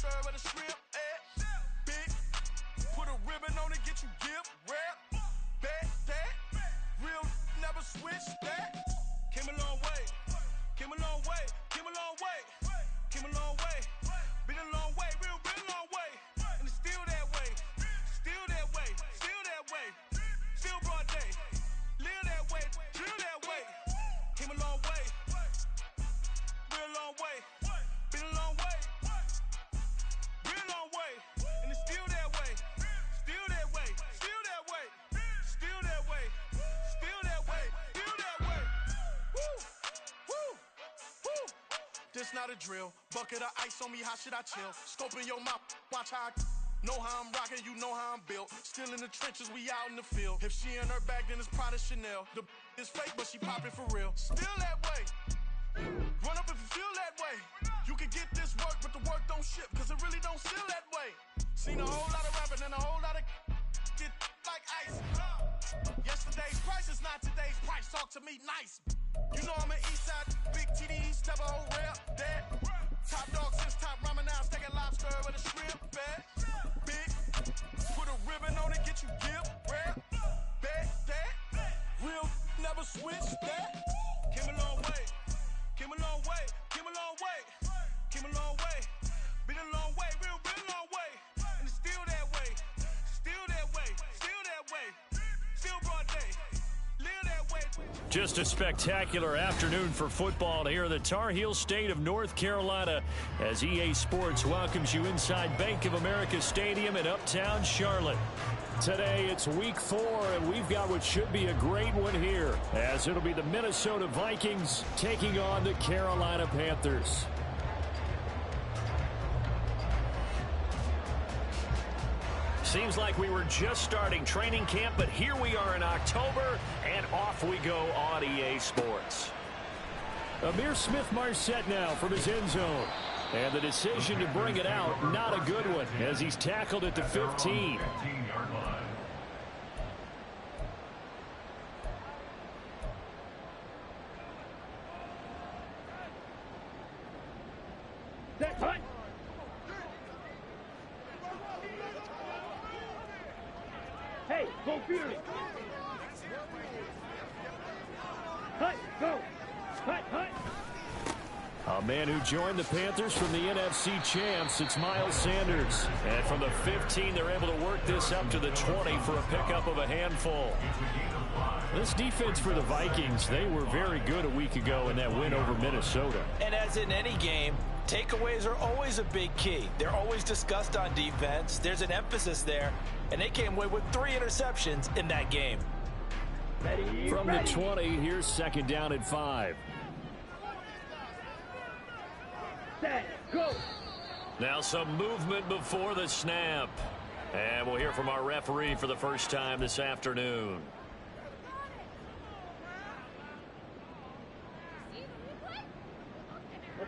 lobster with a shrimp. Big, put a ribbon on it, get you gift. Rap, bet that. Real never switch that. Came a long way, came a long way, came a long way, came a long way. Been a long way, real long way. And it's still that way, still that way, still that way. Still broad day, live that way, drill that way. Came a long way, real long way. Been a long way, real long way. And it's still that way, still that way, still that way, still that way, still that way, still that way. Woo, woo, woo. This not a drill. Bucket of ice on me, how should I chill? Scoping your mouth, watch how I know how I'm rocking, you know how I'm built. Still in the trenches, we out in the field. If she in her bag, then it's Prada Chanel. The is fake, but she poppin' for real. Still that way. Run up if you feel that way. You can get this work, but the work don't ship, cause it really don't feel that way. Seen a whole lot of rapping and a whole lot of get like ice. Yesterday's price is not today's price. Talk to me nice. You know I'm an Eastside, big TD, step a whole rap, that. Top dog since top ramen now, steak and lobster with a shrimp, bet. Big, put a ribbon on it, get you gift, rap, bet that. Real never switch that. Came a long way, came a long way, came a long way, came a long way. Been a long way, real long way. And it's still that way, still that way, still that way. Still broad day, live that way. Just a spectacular afternoon for football here in the Tar Heel state of North Carolina as EA Sports welcomes you inside Bank of America Stadium in uptown Charlotte. Today it's week 4, and we've got what should be a great one here, as it'll be the Minnesota Vikings taking on the Carolina Panthers. Seems like we were just starting training camp, but here we are in October, and off we go on EA Sports. Amir Smith-Marset now from his end zone. And the decision to bring it out, not a good one, as he's tackled at the 15. Hey, go Fury! Hut, go! Hut, hut! A man who joined the Panthers from the NFC champs, it's Miles Sanders. And from the 15, they're able to work this up to the 20 for a pickup of a handful. This defense for the Vikings, they were very good a week ago in that win over Minnesota. And as in any game, takeaways are always a big key. They're always discussed on defense. There's an emphasis there, and they came away with 3 interceptions in that game. From the 20, here's second down at 5. Set, go! Now some movement before the snap. And we'll hear from our referee for the first time this afternoon.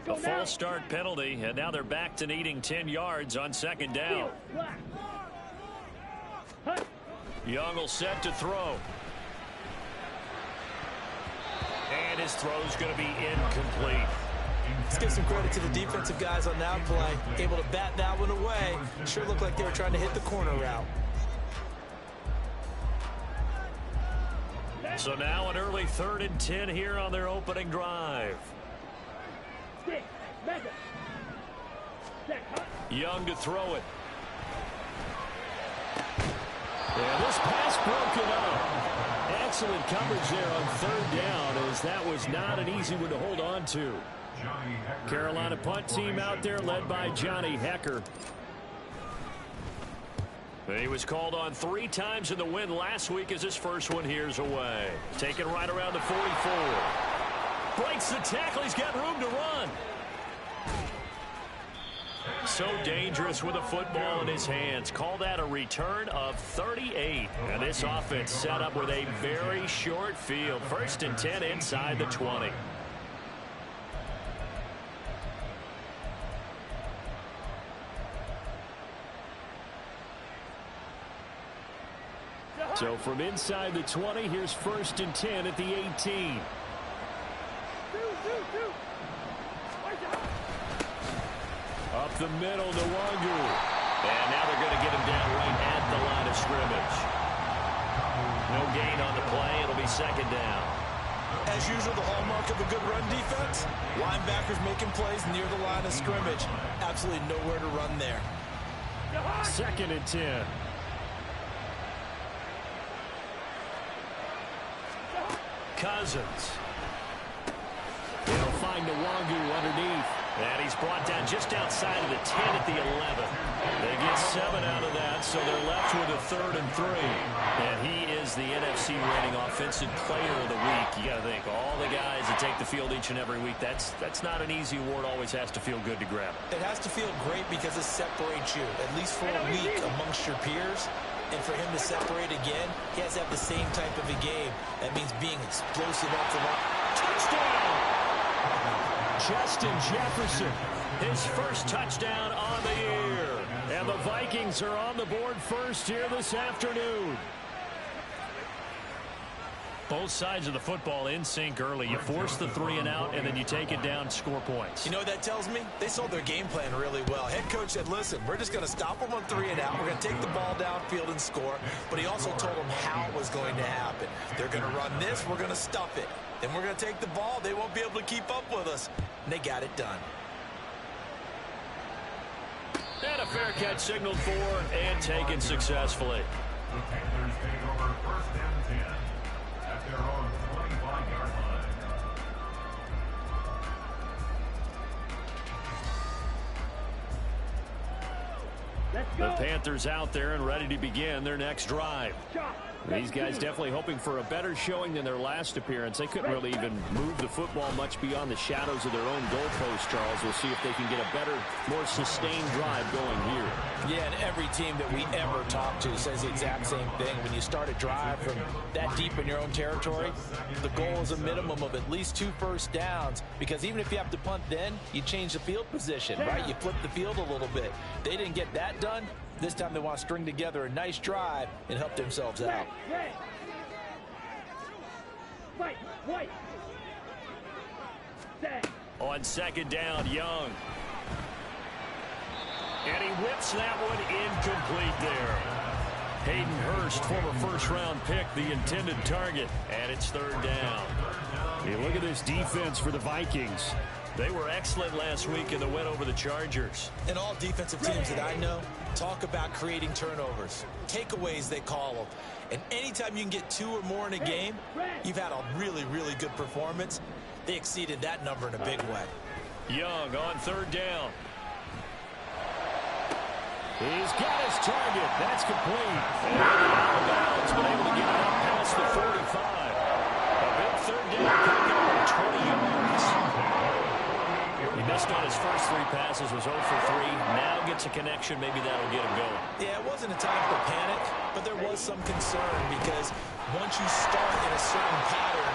A false start penalty, and now they're back to needing 10 yards on second down. Young will set to throw. And his throw's going to be incomplete. Let's give some credit to the defensive guys on that play. Able to bat that one away. Sure looked like they were trying to hit the corner route. So now an early 3rd and 10 here on their opening drive. Young to throw it. And this pass broken up. Excellent coverage there on 3rd down, as that was not an easy one to hold on to. Carolina punt team out there led by Johnny Hecker. He was called on 3 times in the win last week as his first one here's away. Taken right around the 44. Breaks the tackle. He's got room to run. So dangerous with a football in his hands. Call that a return of 38. And this offense set up with a very short field. 1st and 10 inside the 20. So from inside the 20, here's 1st and 10 at the 18. the middle, Nwangu. And now they're going to get him down right at the line of scrimmage. No gain on the play. It'll be second down. As usual, the hallmark of a good run defense, linebackers making plays near the line of scrimmage. Absolutely nowhere to run there. Second and 10. Cousins. They'll find Nwangu underneath. And he's brought down just outside of the 10 at the 11. They get 7 out of that, so they're left with a 3rd and 3. And he is the NFC reigning offensive player of the week. You got to think, all the guys that take the field each and every week, that's not an easy award. Always has to feel good to grab it. It has to feel great because it separates you, at least for a week, amongst your peers. And for him to separate again, he has to have the same type of a game. That means being explosive off the line. Touchdown! Justin Jefferson, his first touchdown on the year. And the Vikings are on the board first here this afternoon. Both sides of the football in sync early. You force the 3 and out, and then you take it down, score points. You know what that tells me? They sold their game plan really well. Head coach said, listen, we're just going to stop them on 3 and out. We're going to take the ball downfield and score. But he also told them how it was going to happen. They're going to run this. We're going to stuff it. Then we're going to take the ball. They won't be able to keep up with us. And they got it done. And a fair catch signaled for and taken successfully. The Panthers take over 1st and 10 at their own 25-yard line. Let's go. The Panthers out there and ready to begin their next drive. These guys definitely hoping for a better showing than their last appearance. They couldn't really even move the football much beyond the shadows of their own goalpost, Charles. We'll see if they can get a better, more sustained drive going here. Yeah, and every team that we ever talk to says the exact same thing. When you start a drive from that deep in your own territory, the goal is a minimum of at least 2 first downs, because even if you have to punt then, you change the field position, right? You flip the field a little bit. They didn't get that done. This time they want to string together a nice drive and help themselves out. On second down, Young. And he whips that one incomplete there. Hayden Hurst, former first-round pick, the intended target. And it's 3rd down. Hey, look at this defense for the Vikings. They were excellent last week in the win over the Chargers. And all defensive teams that I know talk about creating turnovers. Takeaways, they call them. And anytime you can get 2 or more in a game, you've had a really, really good performance. They exceeded that number in a big way. Young on 3rd down. He's got his target. That's complete. And out of bounds, but able to get it up past the 45. A big 3rd down, picking up 20 yards. He missed on his first 3 passes, was 0 for 3. Now gets a connection. Maybe that'll get him going. Yeah, it wasn't a time for panic, but there was some concern because once you start in a certain pattern,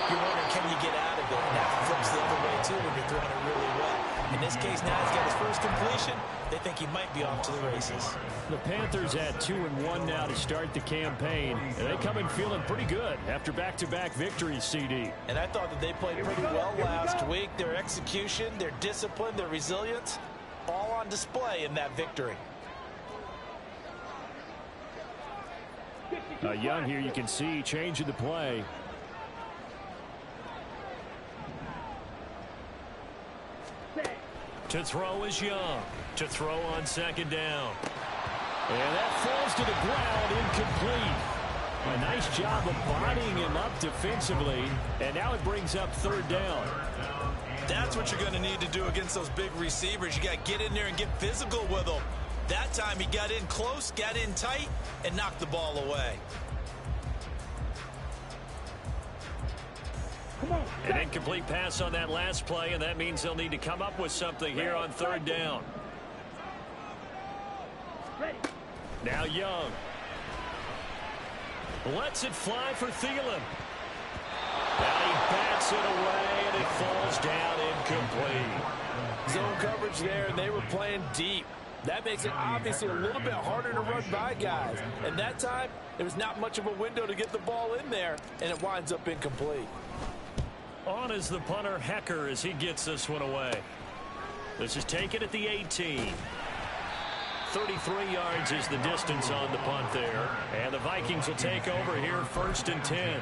you're wondering, can you get out of it? And that flips the other way, too, when you're throwing it really well. In this case, now he's got his first completion. They think he might be off to the races. The Panthers at 2-1 now to start the campaign. And they come in feeling pretty good after back-to-back victories, CD. And I thought that they played pretty well last week. Their execution, their discipline, their resilience, all on display in that victory. Young here, you can see, changing the play. To throw is Young. To throw on second down. And that falls to the ground, incomplete. A nice job of bodying him up defensively. And now it brings up 3rd down. That's what you're going to need to do against those big receivers. You got to get in there and get physical with them. That time he got in close, got in tight, and knocked the ball away. An incomplete pass on that last play, and that means they'll need to come up with something here on 3rd down. Now Young. Lets it fly for Thielen. And he bats it away, and it falls down incomplete. Zone coverage there, and they were playing deep. That makes it obviously a little bit harder to run by guys. And that time, there was not much of a window to get the ball in there, and it winds up incomplete. On is the punter, Hecker, as he gets this one away. This is taken at the 18. 33 yards is the distance on the punt there. And the Vikings will take over here 1st and 10.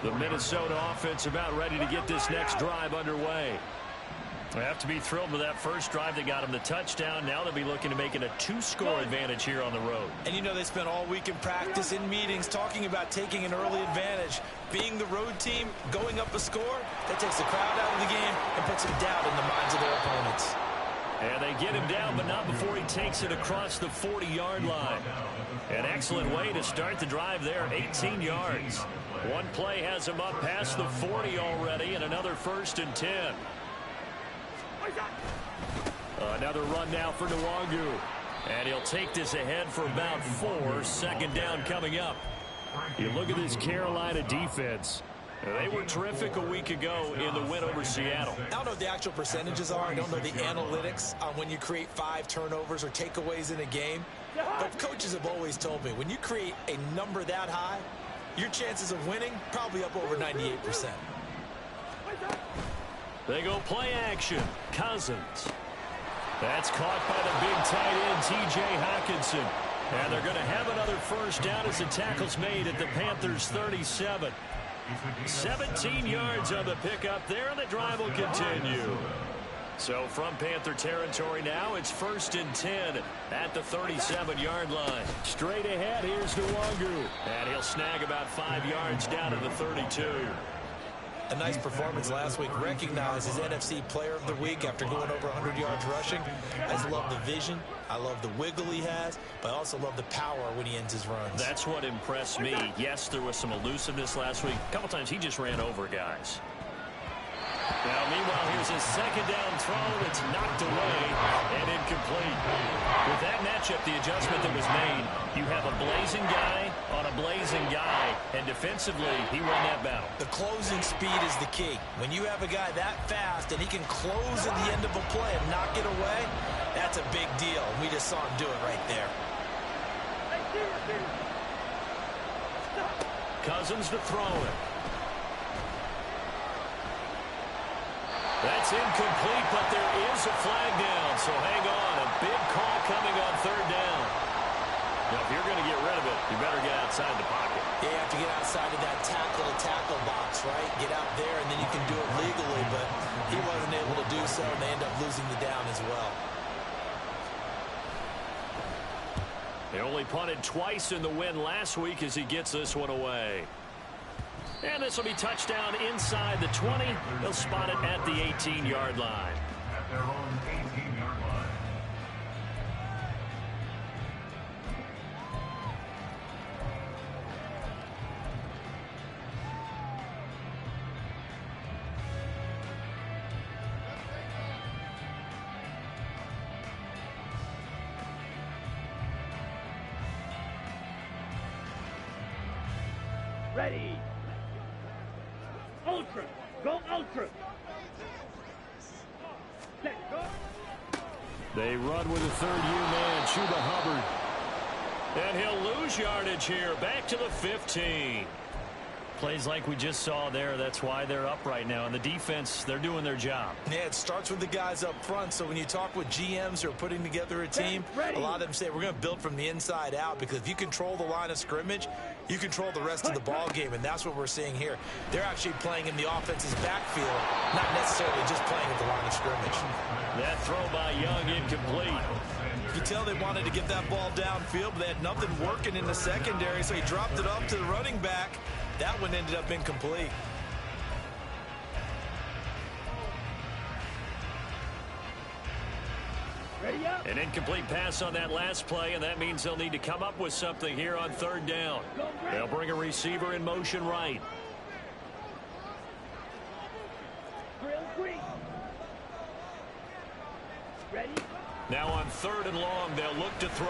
The Minnesota offense about ready to get this next drive underway. They have to be thrilled with that first drive that got them the touchdown. Now they'll be looking to make it a 2-score advantage here on the road. And you know they spent all week in practice, in meetings, talking about taking an early advantage. Being the road team, going up a score, that takes the crowd out of the game and puts some doubt in the minds of their opponents. And they get him down, but not before he takes it across the 40-yard line. An excellent way to start the drive there, 18 yards. One play has him up past the 40 already, and another 1st and 10. Another run now for Nwangu. And he'll take this ahead for about 4. 2nd down coming up. You look at this Carolina defense. They were terrific a week ago in the win over Seattle. I don't know what the actual percentages are. I don't know the analytics on when you create 5 turnovers or takeaways in a game. But coaches have always told me, when you create a number that high, your chances of winning probably up over 98%. They go play action. Cousins. That's caught by the big tight end, T.J. Hockenson. And they're going to have another 1st down as the tackle's made at the Panthers' 37. 17 yards on the pickup there, and the drive will continue. So from Panther territory now, it's 1st and 10 at the 37-yard line. Straight ahead, here's Nwangu. And he'll snag about 5 yards down to the 32. A nice performance last week. Recognized as NFC Player of the Week after going over 100 yards rushing. I just love the vision. I love the wiggle he has, but I also love the power when he ends his runs. That's what impressed me. Yes, there was some elusiveness last week. A couple times he just ran over guys. Now, meanwhile, here's a 2nd down throw that's knocked away and incomplete. With that matchup, the adjustment that was made, you have a blazing guy on a blazing guy, and defensively, he won that battle. The closing speed is the key. When you have a guy that fast and he can close at the end of a play and knock it away, that's a big deal. We just saw him do it right there. Cousins to throw it. That's incomplete, but there is a flag down, so hang on. A big call coming on 3rd down. Now, if you're going to get rid of it, you better get outside the pocket. Yeah, you have to get outside of that tackle-to-tackle box, right? Get out there, and then you can do it legally, but he wasn't able to do so, and they end up losing the down as well. They only punted twice in the win last week as he gets this one away. And this will be touchdown inside the 20. They'll spot it at the 18-yard line. At their own 18-yard line. Ready. Ultra. Go Ultra. Set. Go. They run with a 3rd-year man, Chuba Hubbard. And he'll lose yardage here. Back to the 15. Plays like we just saw there. That's why they're up right now. And the defense, they're doing their job. Yeah, it starts with the guys up front. So when you talk with GMs who are putting together a team, a lot of them say we're going to build from the inside out, because if you control the line of scrimmage, you control the rest of the ball game, and that's what we're seeing here. They're actually playing in the offense's backfield, not necessarily just playing at the line of scrimmage. That throw by Young incomplete. You can tell they wanted to get that ball downfield, but they had nothing working in the secondary, so he dropped it up to the running back. That one ended up incomplete. Ready up. An incomplete pass on that last play, and that means they'll need to come up with something here on 3rd down. They'll bring a receiver in motion right. Drill 3. Ready. Now on 3rd and long, they'll look to throw.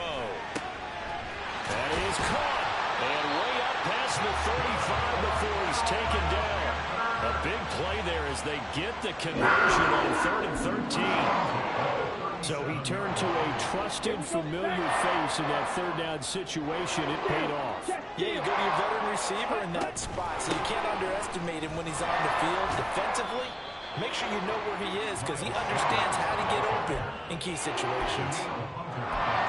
That is caught. And way up past the 35 before he's taken down. A big play there as they get the conversion on 3rd and 13. So he turned to a trusted, familiar face in that 3rd down situation. It paid off. Yeah, you go to your veteran receiver in that spot, so you can't underestimate him when he's on the field defensively. make sure you know where he is because he understands how to get open in key situations.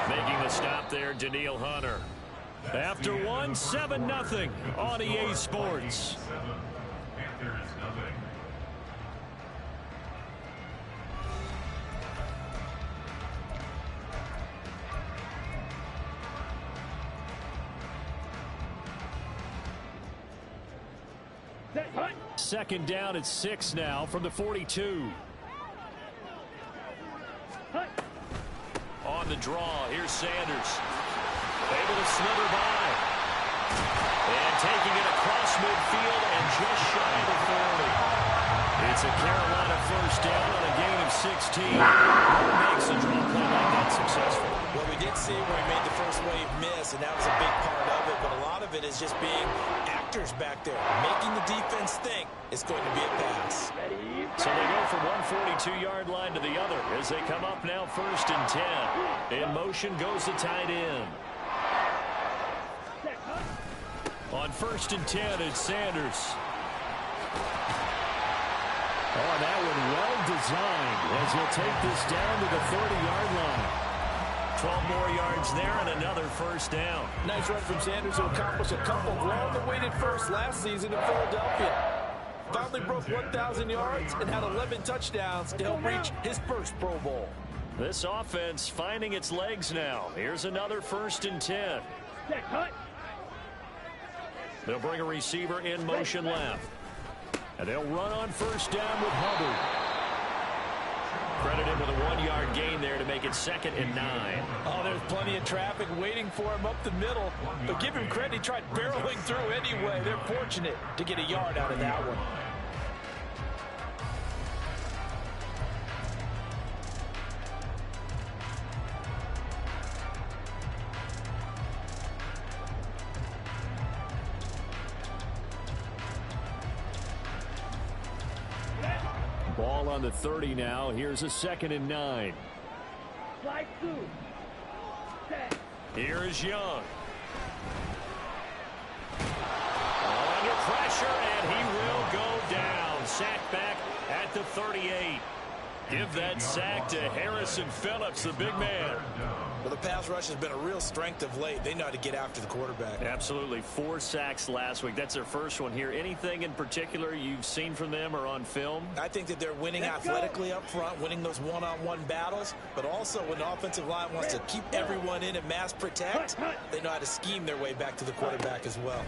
Making the stop there, Daniil Hunter. After one, 7-0 on EA Sports. Panthers nothing. Set, hunt. Second down at 6 now from the 42. Hunt. On the draw, here's Sanders. Able to slither by. And taking it across midfield and just shy of the 40. It's a Carolina first down on a gain of 16. What makes a draw play like that successful? Well, we did see where he made the first wave miss, and that was a big part of it. But a lot of it is just being actors back there, making the defense think it's going to be a pass. Ready. So they go from one 42-yard line to the other as they come up now first and 10. In motion goes the tight end. Set, hunt. On first and 10, it's Sanders. Oh, that one well designed as he'll take this down to the 30-yard line. 12 more yards there and another first down. Nice run from Sanders to accomplish a couple of long-awaited firsts last season in Philadelphia. Finally broke 1,000 yards and had 11 touchdowns to help reach his first Pro Bowl. This offense finding its legs now. Here's another first and 10. Set, hunt. They'll bring a receiver in motion left. And they'll run on first down with Hubbard. Credited with a 1-yard gain there to make it 2nd and 9. Oh, there's plenty of traffic waiting for him up the middle. But give him credit, he tried barreling through anyway. They're fortunate to get a yard out of that one. Ball on the 30 now. Here's a 2nd and 9. Slide through. Set. Here is Young. Under pressure, and he will go down. Sacked back at the 38. Give that sack to Harrison Phillips, the big man. Well, the pass rush has been a real strength of late. They know how to get after the quarterback. Absolutely. 4 sacks last week. That's their first one here. Anything in particular you've seen from them or on film? I think that they're winning athletically up front, winning those one-on-one battles, but also when the offensive line wants to keep everyone in and mass protect, they know how to scheme their way back to the quarterback as well.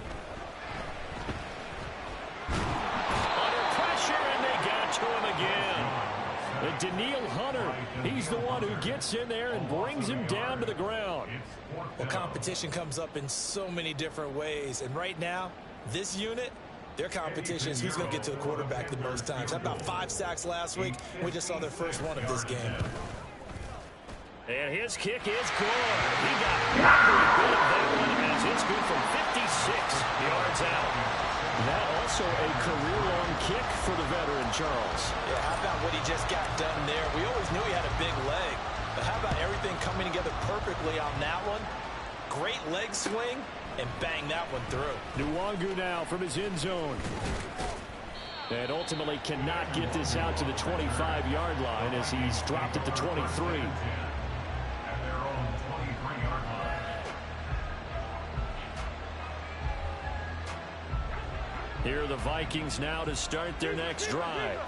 Under pressure, and they got to him again. And Daniil Hunter, he's the one who gets in there and brings him down to the ground. Well, competition comes up in so many different ways, and right now, this unit, their competition is who's going to get to the quarterback the most times. Had about 5 sacks last week. We just saw their first one of this game. And his kick is good. He got every bit of that one as it's good from 56 yards out. That also a career-long kick for the veteran, Charles. Yeah, how about what he just got done there? We always knew he had a big leg, but how about everything coming together perfectly on that one? Great leg swing, and bang that one through. Nwangu now from his end zone. And ultimately cannot get this out to the 25-yard line as he's dropped at the 23. At their own 23-yard line. Here are the Vikings now to start their next drive.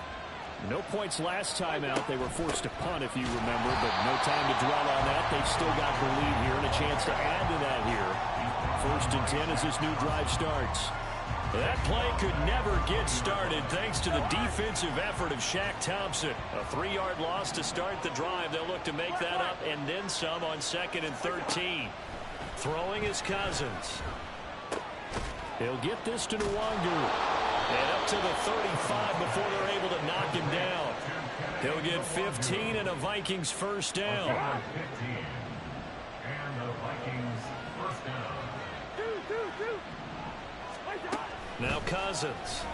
No points last time out. They were forced to punt, if you remember, but no time to dwell on that. They've still got the lead here and a chance to add to that here. First and 10 as this new drive starts. That play could never get started thanks to the defensive effort of Shaq Thompson. A 3-yard loss to start the drive. They'll look to make that up and then some on 2nd and 13. Throwing is Cousins. He'll get this to Nwangu. And up to the 35 before they're able to knock him down. He'll get 15 and a Vikings first down. 15. And the Vikings first down. Now Cousins.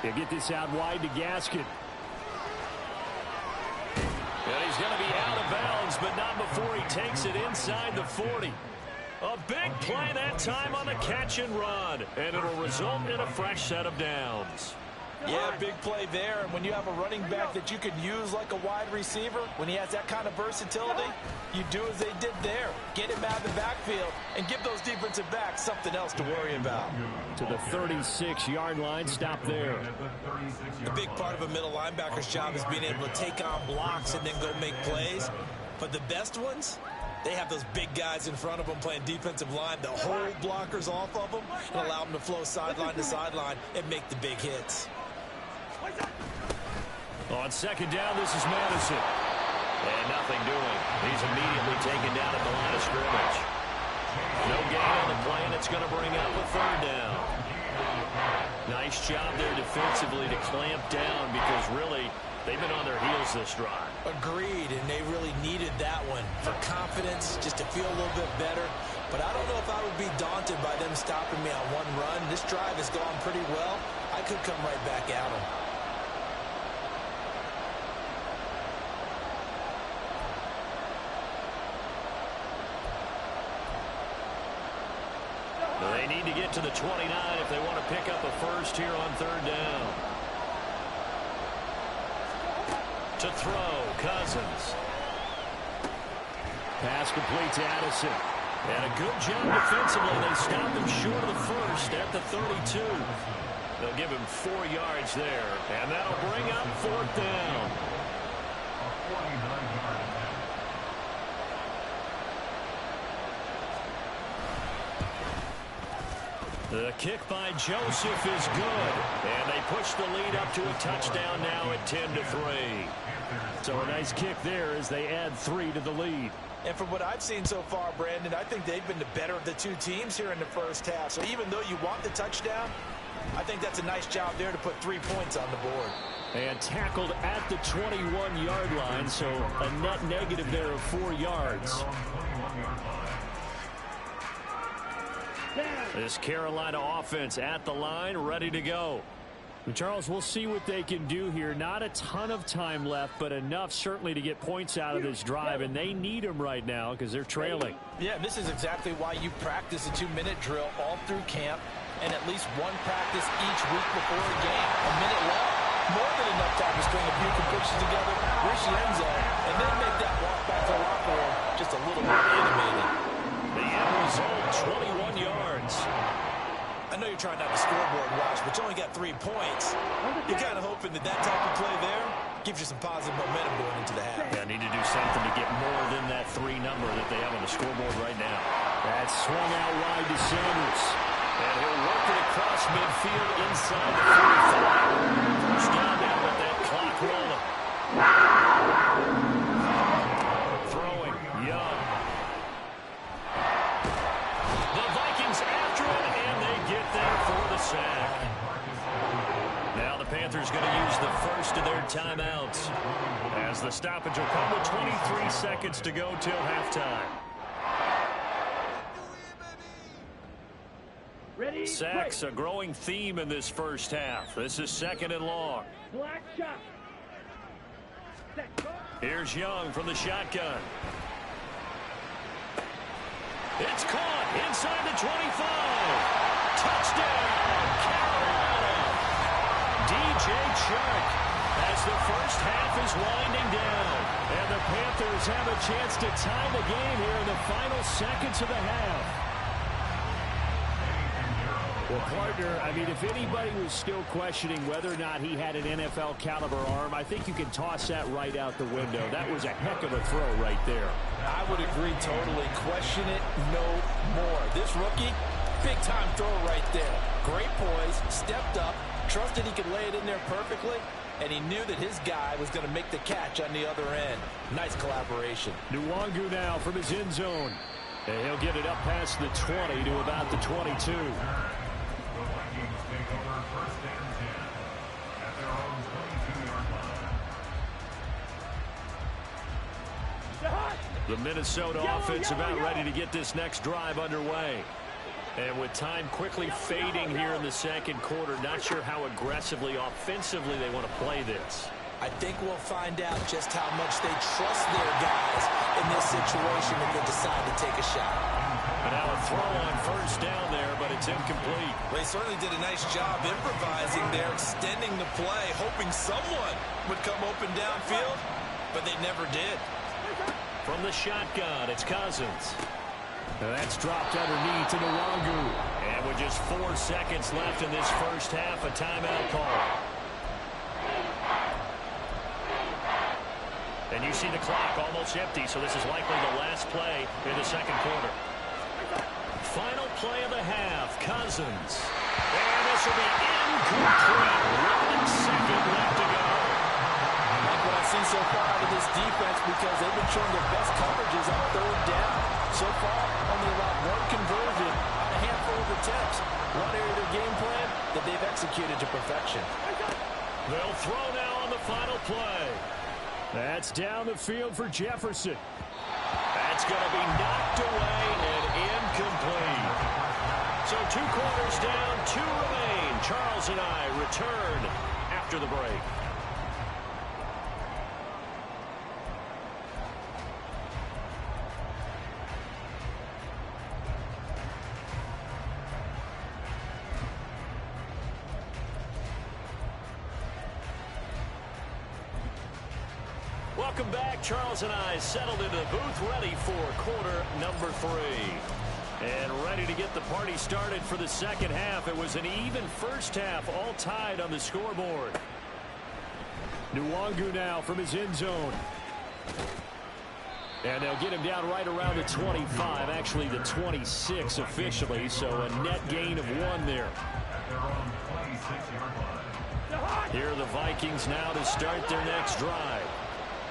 He'll get this out wide to Gaskin. And he's going to be out of bounds, but not before he takes it inside the 40. A big play that time on the catch and run, and it'll result in a fresh set of downs. Yeah, big play there. And when you have a running back that you can use like a wide receiver, when he has that kind of versatility, you do as they did there. Get him out of the backfield and give those defensive backs something else to worry about. To the 36-yard line, stop there. A big part of a middle linebacker's job is being able to take on blocks and then go make plays. But the best ones, they have those big guys in front of them playing defensive line to hold blockers off of them and allow them to flow sideline to sideline and make the big hits. On second down, this is Madison. And nothing doing. He's immediately taken down at the line of scrimmage. No gain on the play, and it's going to bring up a third down. Nice job there defensively to clamp down because really they've been on their heels this drive. Agreed, and they really needed that one for confidence, just to feel a little bit better. But I don't know if I would be daunted by them stopping me on one run. This drive has gone pretty well. I could come right back at them. They need to get to the 29 if they want to pick up a first here on third down. To throw, Cousins. Pass complete to Addison. And a good job defensively. They stopped him short of the first at the 32. They'll give him 4 yards there. And that'll bring up fourth down. A 49-yard attempt. The kick by Joseph is good. And they push the lead up to a touchdown now at 10-3. So a nice kick there as they add 3 to the lead. And from what I've seen so far, Brandon, I think they've been the better of the two teams here in the first half. So even though you want the touchdown, I think that's a nice job there to put 3 points on the board. And tackled at the 21-yard line, so a net negative there of 4 yards. This Carolina offense at the line, ready to go. And Charles, we'll see what they can do here. Not a ton of time left, but enough certainly to get points out of this drive, and they need them right now because they're trailing. Yeah, this is exactly why you practice a 2-minute drill all through camp and at least one practice each week before a game. A minute left, more than enough time to string a few completions together, reach the end zone, and then make that walk back to the locker room just a little more animated. The end result, 21 yards. I know you're trying not to scoreboard watch, but you only got 3 points. You're kind of hoping that that type of play there gives you some positive momentum going into the half. Yeah, need to do something to get more than that 3 number that they have on the scoreboard right now. That swung out wide to Sanders. And he'll work it across midfield inside the 45. First down now with that clock rolling. Throwing, Young. The Vikings after it, and they get there for the sack. Now the Panthers going to use the first of their timeouts as the stoppage will come with 23 seconds to go till halftime. Ready? Sacks, a growing theme in this first half. This is second and long. Black shot. Set. Here's Young from the shotgun. It's caught inside the 25. Touchdown, Carolina. DJ Chark as the first half is winding down. And the Panthers have a chance to tie the game here in the final seconds of the half. Well, partner, I mean, if anybody was still questioning whether or not he had an NFL caliber arm, I think you can toss that right out the window. That was a heck of a throw right there. I would agree totally. Question it no more. This rookie, big-time throw right there. Great poise, stepped up, trusted he could lay it in there perfectly, and he knew that his guy was going to make the catch on the other end. Nice collaboration. Nwangu now from his end zone. And he'll get it up past the 20 to about the 22. The Vikings take over first and 10 at their own 22-yard line. The Minnesota offense about ready to get this next drive underway. And with time quickly fading here in the second quarter, not sure how aggressively, offensively they want to play this. I think we'll find out just how much they trust their guys in this situation if they decide to take a shot. And now a throw on first down there, but it's incomplete. They certainly did a nice job improvising there, extending the play, hoping someone would come open downfield, but they never did. From the shotgun, it's Cousins. That's dropped underneath to Nwangu. And with just 4 seconds left in this first half, a timeout call. And you see the clock almost empty, so this is likely the last play in the second quarter. Final play of the half, Cousins. And this will be incomplete. 1 second left to go. I like what I've seen so far out of this defense because they've been showing their best coverages on third down. So far, only allowed 1 conversion on a handful of attempts. One area of their game plan that they've executed to perfection. They'll throw now on the final play. That's down the field for Jefferson. That's going to be knocked away and incomplete. So 2 quarters down, 2 remain. Charles and I return after the break. Welcome back. Charles and I settled into the booth, ready for quarter number 3. And ready to get the party started for the second half. It was an even first half, all tied on the scoreboard. Nwangu now from his end zone. And they'll get him down right around the 25, actually the 26 officially, so a net gain of 1 there. Here are the Vikings now to start their next drive.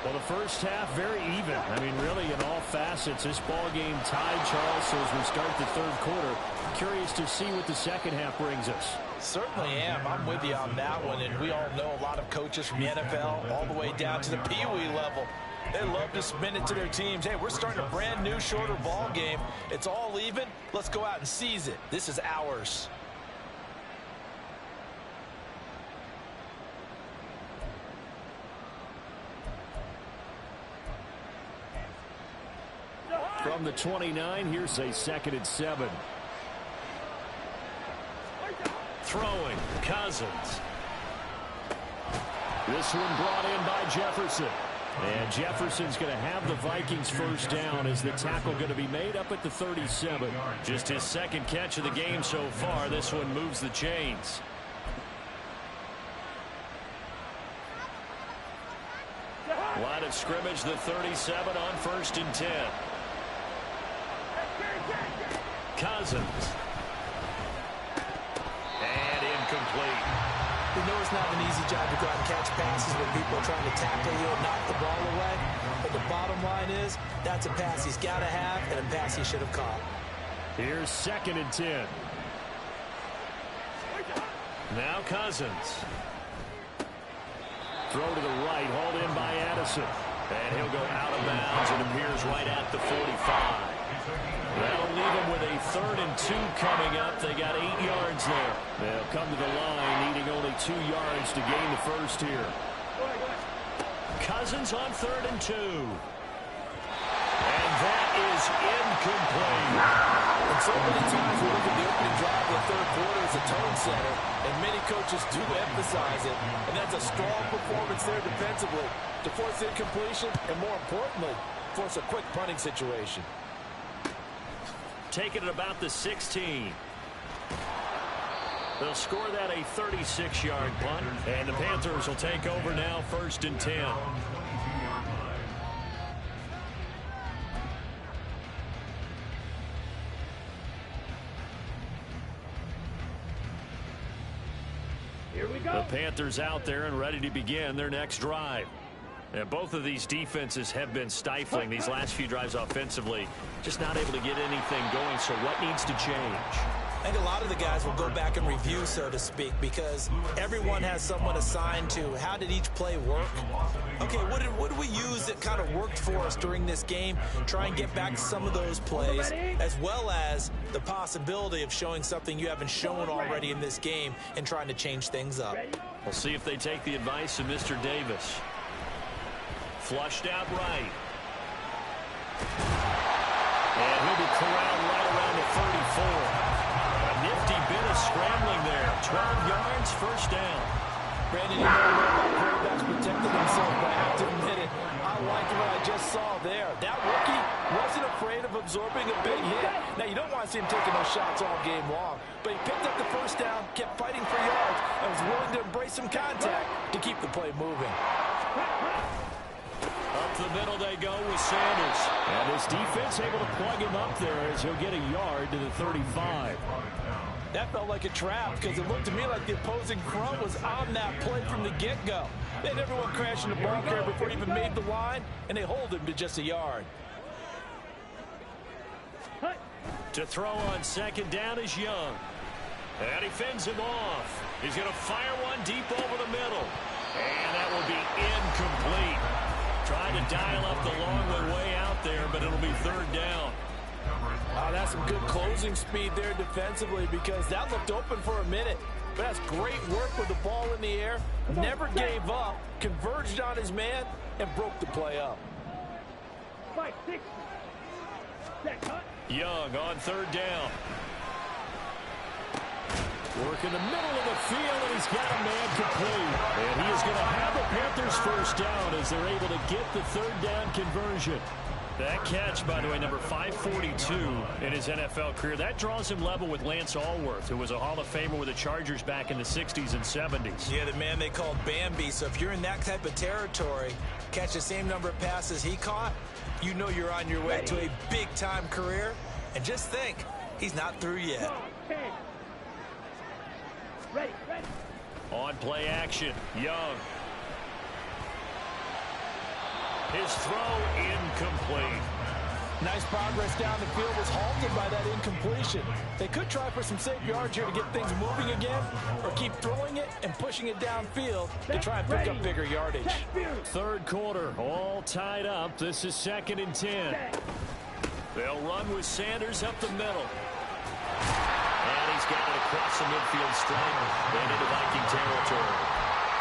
Well, the first half, very even. I mean, really, in all facets, this ball game tied, Charles, so as we start the third quarter. Curious to see what the second half brings us. Certainly am. I'm with you on that one, and we all know a lot of coaches from the NFL all the way down to the Pee-wee level. They love to spin it to their teams. Hey, we're starting a brand new, shorter ball game. It's all even. Let's go out and seize it. This is ours. From the 29, here's a 2nd and 7. Throwing, Cousins. This one brought in by Jefferson. And Jefferson's going to have the Vikings first down as the tackle going to be made up at the 37. Just his 2nd catch of the game so far. This one moves the chains. Line of scrimmage, the 37 on 1st and 10. Cousins. And incomplete. We know it's not an easy job to go out and catch passes when people are trying to tackle you and knock the ball away. But the bottom line is, that's a pass he's got to have and a pass he should have caught. Here's 2nd and 10. Now Cousins. Throw to the right, hauled in by Addison. And he'll go out of bounds and appears right at the 45. That'll leave them with a 3rd and 2 coming up. They got 8 yards there. They'll come to the line, needing only 2 yards to gain the first here. Cousins on 3rd and 2. And that is incomplete. And so many times we look at the opening drive of the third quarter as a tone setter, and many coaches do emphasize it. And that's a strong performance there defensively to force incompletion and, more importantly, force a quick punting situation. Taking it about the 16. They'll score that a 36-yard punt, and the Panthers will take over now 1st and 10. Here we go. The Panthers out there and ready to begin their next drive. And both of these defenses have been stifling these last few drives offensively. Just not able to get anything going, so what needs to change? I think a lot of the guys will go back and review, so to speak, because everyone has someone assigned to how did each play work. Okay, what did we use that kind of worked for us during this game? Try and get back some of those plays, as well as the possibility of showing something you haven't shown already in this game and trying to change things up. We'll see if they take the advice of Mr. Davis. Flushed out right. And he'll be corralled right around the 34. A nifty bit of scrambling there. 12 yards, first down. Brandon, you know about quarterbacks protecting themselves, but I have to admit it. I liked what I just saw there. That rookie wasn't afraid of absorbing a big hit. Now, you don't want to see him taking those shots all game long, but he picked up the first down, kept fighting for yards, and was willing to embrace some contact to keep the play moving. Up the middle they go with Sanders. And his defense able to plug him up there as he'll get a yard to the 35. That felt like a trap because it looked to me like the opposing front was on that play from the get-go. They had everyone crashing the ball carrier before he even made the line, and they hold him to just a yard. To throw on second down is Young. And he fends him off. He's going to fire one deep over the middle. And that will be incomplete. Trying to dial up the long one way out there, but it'll be third down. Oh, that's some good closing speed there defensively because that looked open for a minute. But that's great work with the ball in the air. Never gave up, converged on his man, and broke the play up. 560. Young on third down. Work in the middle of the field, and he's got a man complete. And he is going to have the Panthers first down as they're able to get the third down conversion. That catch, by the way, number 542 in his NFL career. That draws him level with Lance Allworth, who was a Hall of Famer with the Chargers back in the 60s and 70s. Yeah, the man they called Bambi. So if you're in that type of territory, catch the same number of passes he caught, you know you're on your way to a big-time career. And just think, he's not through yet. Ready. On play action, Young. His throw incomplete. Nice progress down the field was halted by that incompletion. They could try for some safe yards here to get things moving again, or keep throwing it and pushing it downfield to try and pick up bigger yardage. Third quarter, all tied up. This is 2nd and 10. They'll run with Sanders up the middle. And he's got it across the midfield stripe and into Viking territory.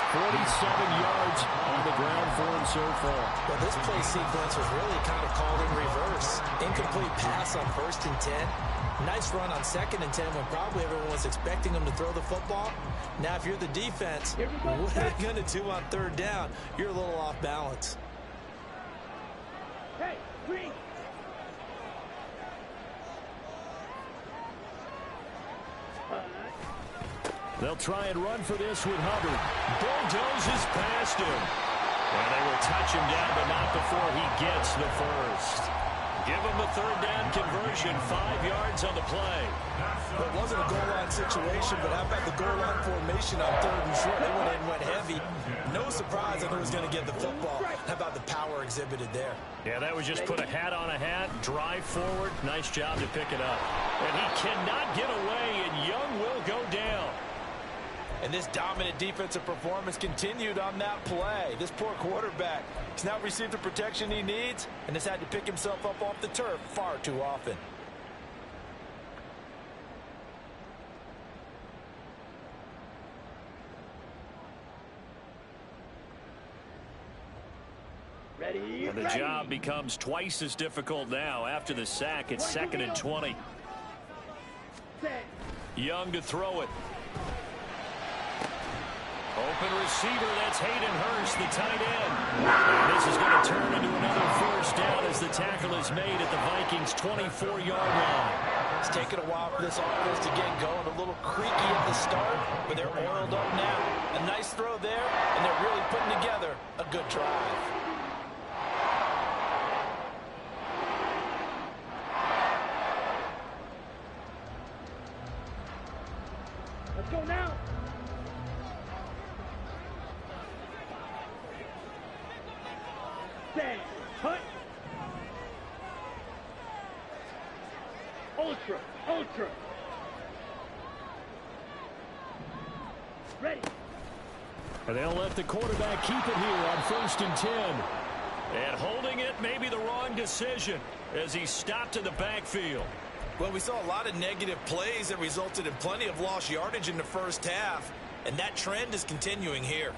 47 yards on the ground for him so far. Well, this play sequence was really kind of called in reverse. Incomplete pass on 1st and 10. Nice run on 2nd and 10 when probably everyone was expecting him to throw the football. Now, if you're the defense, what are they going to do on 3rd down? You're a little off balance. Hey, green. They'll try and run for this with Hubbard. Bulldozes past him. And they will touch him down, but not before he gets the first. Give him the third down conversion, 5 yards on the play. Well, it wasn't a goal line situation, but how about the goal line formation on 3rd and short? They went in and went heavy. No surprise that he was going to get the football. How about the power exhibited there? Yeah, that was just put a hat on a hat, drive forward. Nice job to pick it up. And he cannot get away, and Young will go down. And this dominant defensive performance continued on that play. This poor quarterback has now received the protection he needs and has had to pick himself up off the turf far too often. Ready. And the job becomes twice as difficult now after the sack. It's 2nd and 20. Young to throw it. Open receiver, that's Hayden Hurst, the tight end. And this is going to turn into another first down as the tackle is made at the Vikings' 24-yard line. It's taken a while for this offense to get going. A little creaky at the start, but they're oiled up now. A nice throw there, and they're really putting together a good drive. Let's go now. Stand. Cut. Ultra. Ready. And they'll let the quarterback keep it here on 1st and 10. And holding it may be the wrong decision as he stopped in the backfield. Well, we saw a lot of negative plays that resulted in plenty of lost yardage in the first half, and that trend is continuing here.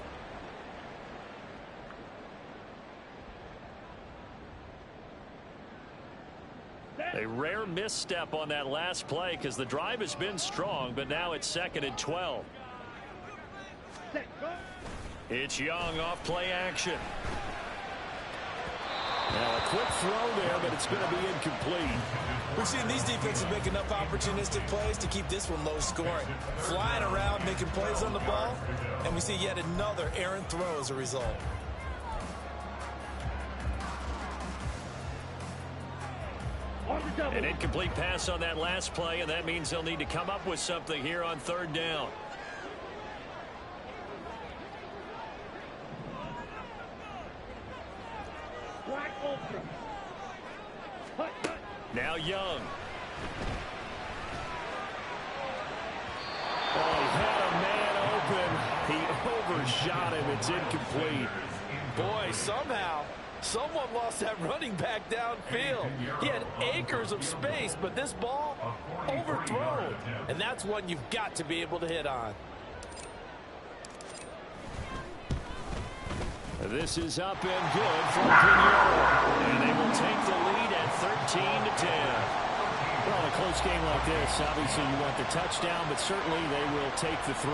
A rare misstep on that last play because the drive has been strong, but now it's 2nd and 12. It's Young off play action. Now a quick throw there, but it's going to be incomplete. We've seen these defenses make enough opportunistic plays to keep this one low scoring. Flying around, making plays on the ball, and we see yet another errant throw as a result. An incomplete pass on that last play, and that means they'll need to come up with something here on 3rd down. Now Young. Oh, he had a man open. He overshot him. It's incomplete. Boy, somehow someone lost that running back downfield. He had acres of space, but this ball overthrown. And that's one you've got to be able to hit on. This is up and good for Pinheiro. And they will take the lead at 13-10. Well, in a close game like this, obviously you want the touchdown, but certainly they will take the 3.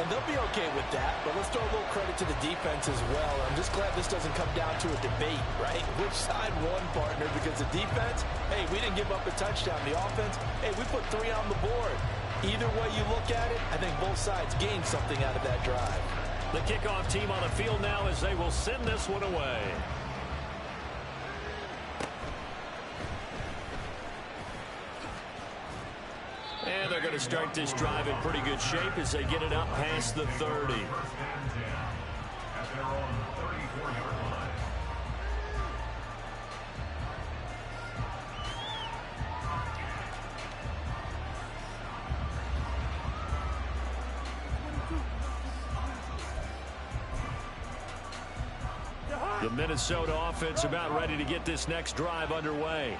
And they'll be okay with that, but let's throw a little credit to the defense as well. I'm just glad this doesn't come down to a debate, right? Which side won, partner? Because the defense, hey, we didn't give up a touchdown. The offense, hey, we put 3 on the board. Either way you look at it, I think both sides gained something out of that drive. The kickoff team on the field now as they will send this one away. And they're going to start this drive in pretty good shape as they get it up past the 30. The Minnesota offense about ready to get this next drive underway.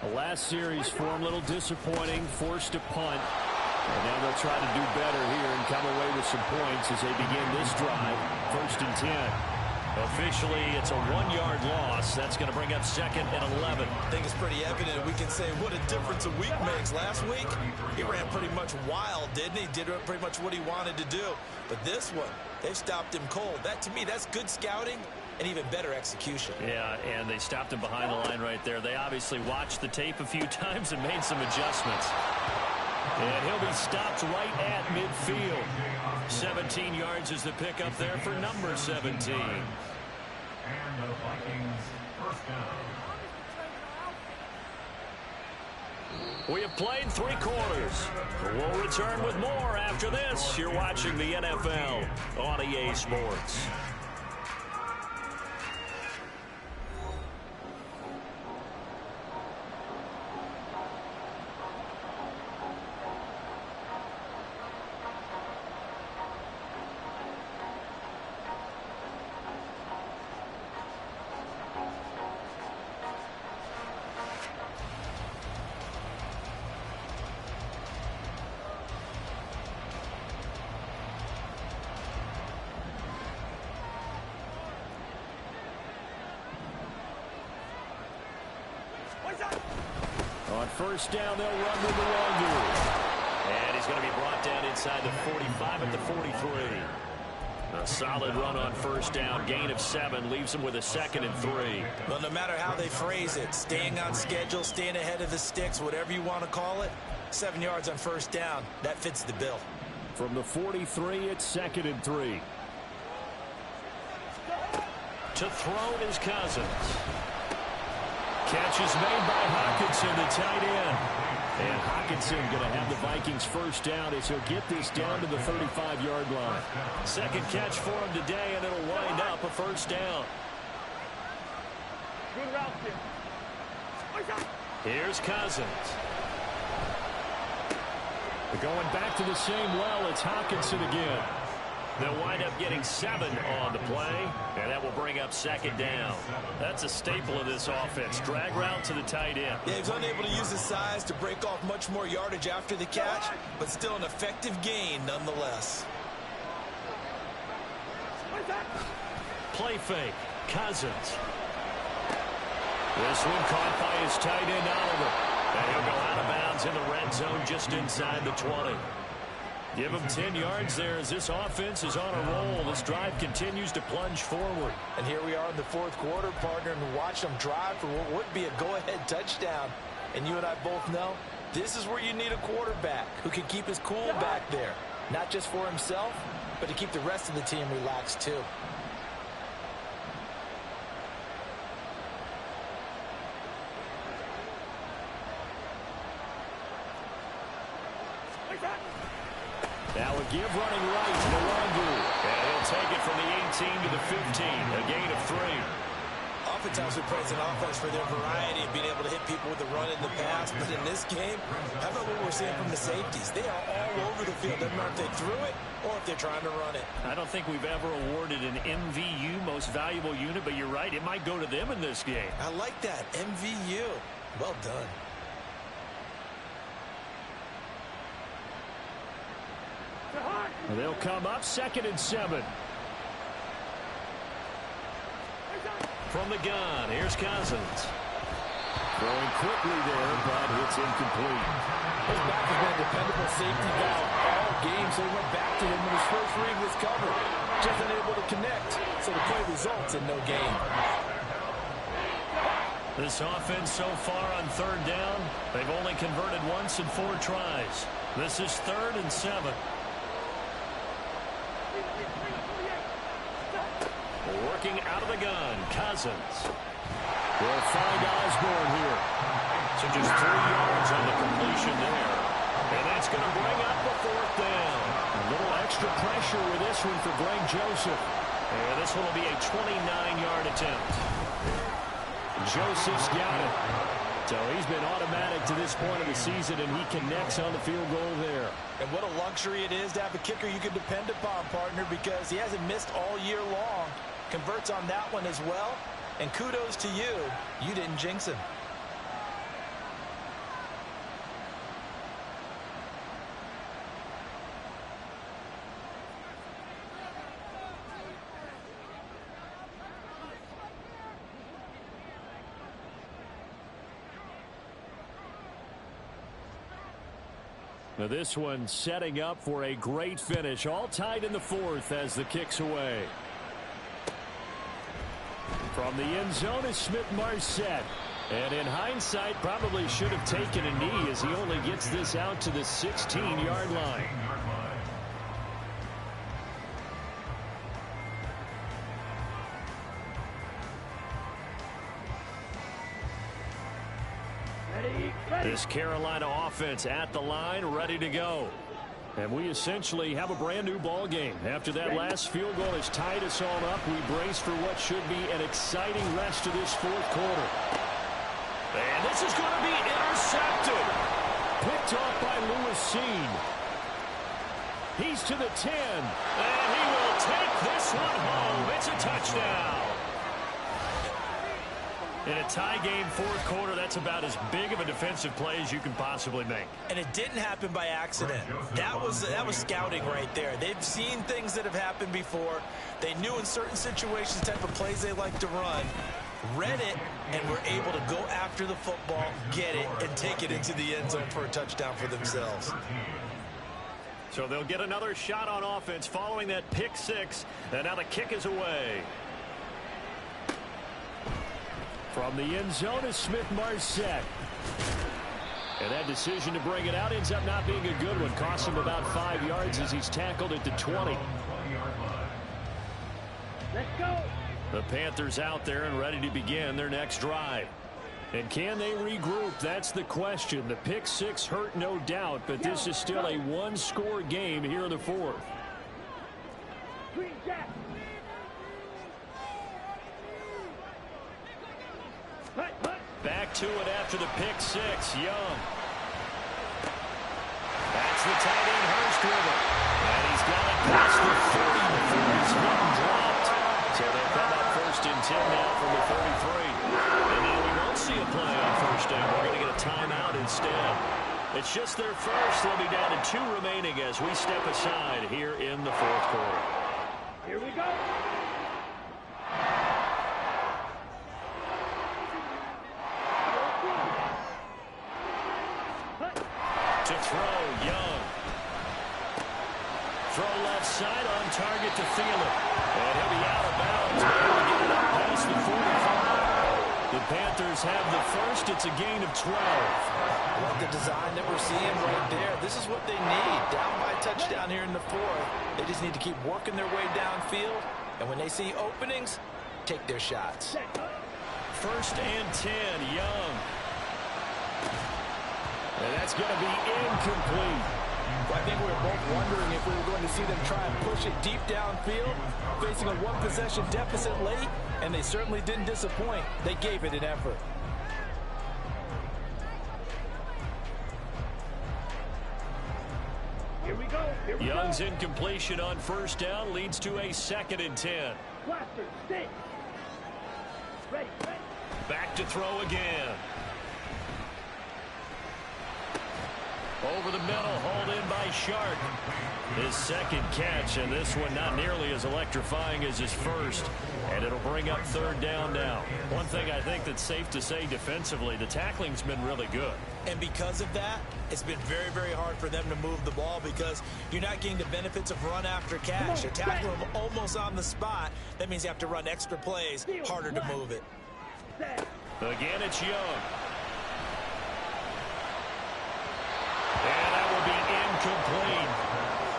The last series for them, a little disappointing, forced to punt. And now they'll try to do better here and come away with some points as they begin this drive. 1st and 10. Officially, it's a 1-yard loss. That's going to bring up 2nd and 11. I think it's pretty evident. We can say what a difference a week makes. Last week, he ran pretty much wild, didn't he? Did pretty much what he wanted to do. But this one, they've stopped him cold. That, to me, that's good scouting and even better execution. Yeah, and they stopped him behind the line right there. They obviously watched the tape a few times and made some adjustments. And he'll be stopped right at midfield. 17 yards is the pickup there for number 17. And the Vikings first down. We have played 3 quarters. We'll return with more after this. You're watching the NFL on EA Sports. On 1st down, they'll run with the Wagyu. And he's going to be brought down inside the 45 at the 43. A solid run on 1st down. Gain of 7 leaves him with a 2nd and 3. Well, no matter how they phrase it, staying on schedule, staying ahead of the sticks, whatever you want to call it, 7 yards on 1st down, that fits the bill. From the 43, it's 2nd and 3. To throw is Cousins. Catch is made by Hockenson, the tight end. And Hockenson going to have the Vikings 1st down as he'll get this down to the 35-yard line. 2nd catch for him today, and it'll wind up a 1st down. Good route here. Here's Cousins. Going back to the same well, it's Hockenson again. They'll wind up getting 7 on the play, and that will bring up 2nd down. That's a staple of this offense. Drag route to the tight end. Yeah, he's unable to use his size to break off much more yardage after the catch, but still an effective gain nonetheless. Play fake. Cousins. This one caught by his tight end, Oliver. And he'll go out of bounds in the red zone just inside the 20. Give him 10 yards there as this offense is on a roll. This drive continues to plunge forward. And here we are in the fourth quarter, partner, and watch them drive for what would be a go-ahead touchdown. And you and I both know this is where you need a quarterback who can keep his cool back there. Not just for himself, but to keep the rest of the team relaxed too. Now a give running right to Longu. And he'll take it from the 18 to the 15. A gain of 3. Oftentimes we praise an offense for their variety of being able to hit people with the run in the pass. But in this game, how about what we're seeing from the safeties? They are all over the field. Doesn't matter if they threw it or if they're trying to run it. I don't think we've ever awarded an MVU, most valuable unit, but you're right. It might go to them in this game. I like that. MVU. Well done. They'll come up 2nd and 7. From the gun, here's Cousins. Throwing quickly there, but it's incomplete. His back has been a dependable safety valve all game, so he went back to him when his first read was covered. Just unable to connect, so the play results in no gain. This offense so far on 3rd down, they've only converted once in 4 tries. This is 3rd and 7. Working out of the gun, Cousins. Will find Osborne here. So just 3 yards on the completion there. And that's going to bring up the 4th down. A little extra pressure with this one for Greg Joseph. And this one will be a 29-yard attempt. Joseph's got it. So he's been automatic to this point of the season, and he connects on the field goal there. And what a luxury it is to have a kicker you can depend upon, partner, because he hasn't missed all year long. Converts on that one as well. And kudos to you. You didn't jinx him. Now this one setting up for a great finish. All tied in the 4th as the kick's away. From the end zone is Smith-Marset. And in hindsight, probably should have taken a knee as he only gets this out to the 16-yard line. This Carolina offense at the line, ready to go. And we essentially have a brand new ball game. After that last field goal has tied us all up, we brace for what should be an exciting rest of this 4th quarter. And this is going to be intercepted. Picked off by Lewis Seen. He's to the 10. And he will take this one home. It's a touchdown. In a tie game 4th quarter, that's about as big of a defensive play as you can possibly make. And it didn't happen by accident. That was scouting right there. They've seen things that have happened before. They knew in certain situations the type of plays they like to run. Read it, and were able to go after the football, get it, and take it into the end zone for a touchdown for themselves. So they'll get another shot on offense following that pick 6. And now the kick is away. From the end zone is Smith-Marset. And that decision to bring it out ends up not being a good one. Costs him about 5 yards as he's tackled at the 20. Let's go. The Panthers out there and ready to begin their next drive. And can they regroup? That's the question. The pick 6 hurt, no doubt, but this is still a one-score game here in the 4th. Green Jack. Back to it after the pick 6. Young. That's the tight end Hurst with it. And he's got it past the 40 before he's hit and dropped. So they come up 1st and 10 now from the 33. And now we won't see a play on 1st down. We're going to get a timeout instead. It's just their first. They'll be down to 2 remaining as we step aside here in the 4th quarter. Here we go. To throw, Young. Throw left side on target to Thielen. And he'll be out of bounds. Able to get it up past the 45. The Panthers have the first. It's a gain of 12. I like the design that we're seeing right there. This is what they need. Down by a touchdown here in the fourth. They just need to keep working their way downfield. And when they see openings, take their shots. First and 10, Young. And that's going to be incomplete. Well, I think we were both wondering if we were going to see them try and push it deep downfield, facing a one-possession deficit late, and they certainly didn't disappoint. They gave it an effort. Here we go. Here we Young's go. incompletion on first down leads to a 2nd and 10. Blaster, stick. Ready, ready. Back to throw again. Over the middle, hauled in by Sharp. His second catch, and this one not nearly as electrifying as his first. And it'll bring up 3rd down now. One thing I think that's safe to say defensively, the tackling's been really good. And because of that, it's been very, very hard for them to move the ball because you're not getting the benefits of run after catch. You're tackling them almost on the spot. That means you have to run extra plays, harder to move it. Again, it's Young. And that will be incomplete.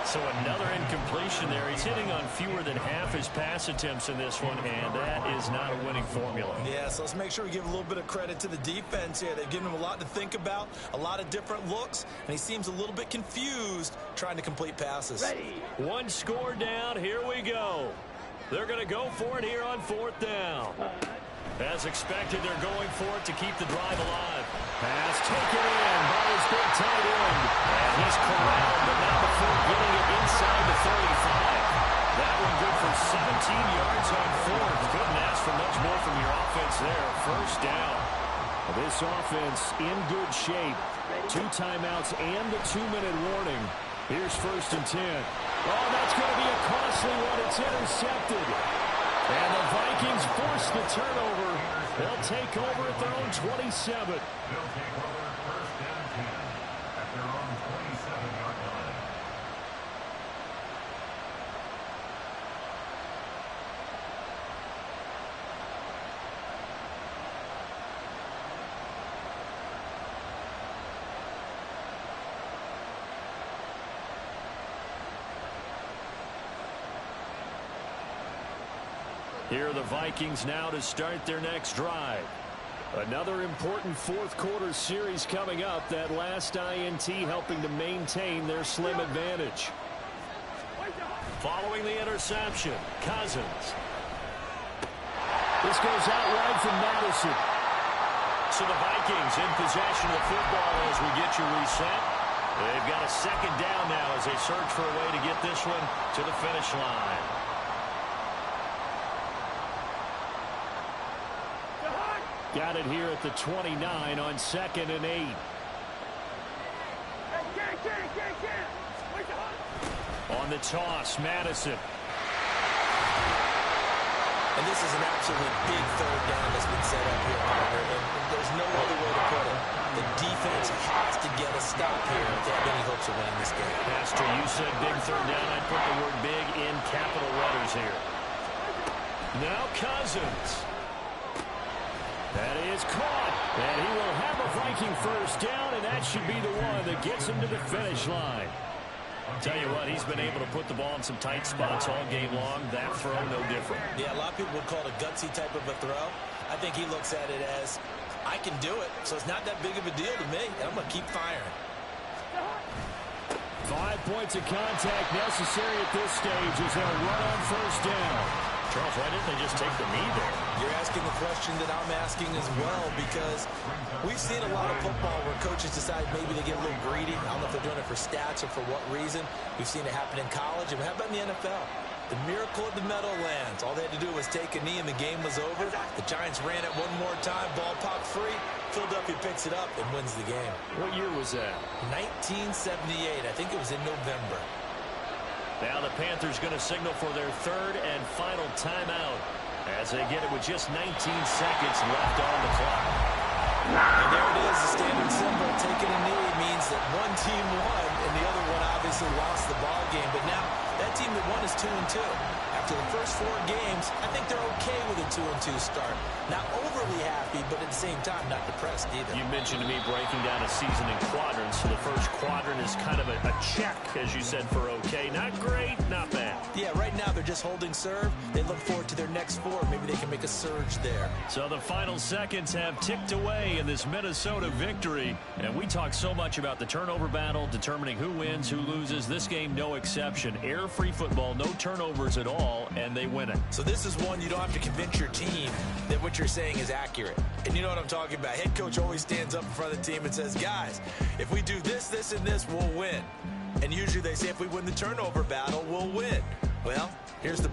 So another incompletion there. He's hitting on fewer than half his pass attempts in this one, and that is not a winning formula. Yeah, so let's make sure we give a little bit of credit to the defense here. They've given him a lot to think about, a lot of different looks, and he seems a little bit confused trying to complete passes. Ready. One score down. Here we go. They're going to go for it here on 4th down. As expected, they're going for it to keep the drive alive. Pass taken in by his big tight end. And he's corralled, but not before getting it inside the 35. That one good for 17 yards on 4th. Couldn't ask for much more from your offense there. First down. This offense in good shape. 2 timeouts and a 2-minute warning. Here's 1st and 10. Oh, that's going to be a costly one. It's intercepted. And the Vikings force the turnover. They'll take over at their own 27. They'll take over 1st and 10 at their own 27-yard line. Here are the Vikings now to start their next drive. Another important 4th quarter series coming up. That last INT helping to maintain their slim advantage. Following the interception, Cousins. This goes out wide from Madison. So the Vikings in possession of the football as we get you reset. They've got a 2nd down now as they search for a way to get this one to the finish line. Got it here at the 29 on 2nd and 8. On the toss, Madison. And this is an absolutely big 3rd down that's been set up here, Parker. And there's no other way to put it. The defense has to get a stop here if they have any hopes of winning this game. Pastor, you said big 3rd down. I'd put the word big in capital letters here. Now Cousins. That is caught, and he will have a Viking 1st down, and that should be the one that gets him to the finish line. Tell you what, he's been able to put the ball in some tight spots all game long. That throw, no different. Yeah, a lot of people would call it a gutsy type of a throw. I think he looks at it as, I can do it, so it's not that big of a deal to me, and I'm going to keep firing. 5 points of contact necessary at this stage as they'll run on 1st down. Charles, why didn't they just take the knee there? You're asking the question that I'm asking as well, because we've seen a lot of football where coaches decide maybe they get a little greedy. I don't know if they're doing it for stats or for what reason. We've seen it happen in college, and how about in the NFL? The miracle of the Meadowlands. All they had to do was take a knee, and the game was over. The Giants ran it one more time. Ball popped free. Philadelphia picks it up and wins the game. What year was that? 1978. I think it was in November. Now the Panthers going to signal for their 3rd and final timeout as they get it with just 19 seconds left on the clock. And there it is, the standard symbol. Taking a knee means that one team won and the other one obviously lost the ball game. But now that team that won is 2-2. After the first 4 games, I think they're okay with a 2-2 start. Not overly happy, but at the same time, not depressed either. You mentioned to me breaking down a season in quadrants. So the first quadrant is kind of a check, as you said, for okay. Not great, not bad. Yeah, right now they're just holding serve. They look forward to their next 4. Maybe they can make a surge there. So the final seconds have ticked away in this Minnesota victory. And we talk so much about the turnover battle, determining who wins, who loses. This game, no exception. Air-free football, no turnovers at all, and they win it. So this is one you don't have to convince your team that what you're saying is accurate. And you know what I'm talking about. Head coach always stands up in front of the team and says, guys, if we do this, this, and this, we'll win. And usually they say if we win the turnover battle, we'll win. Well, here's the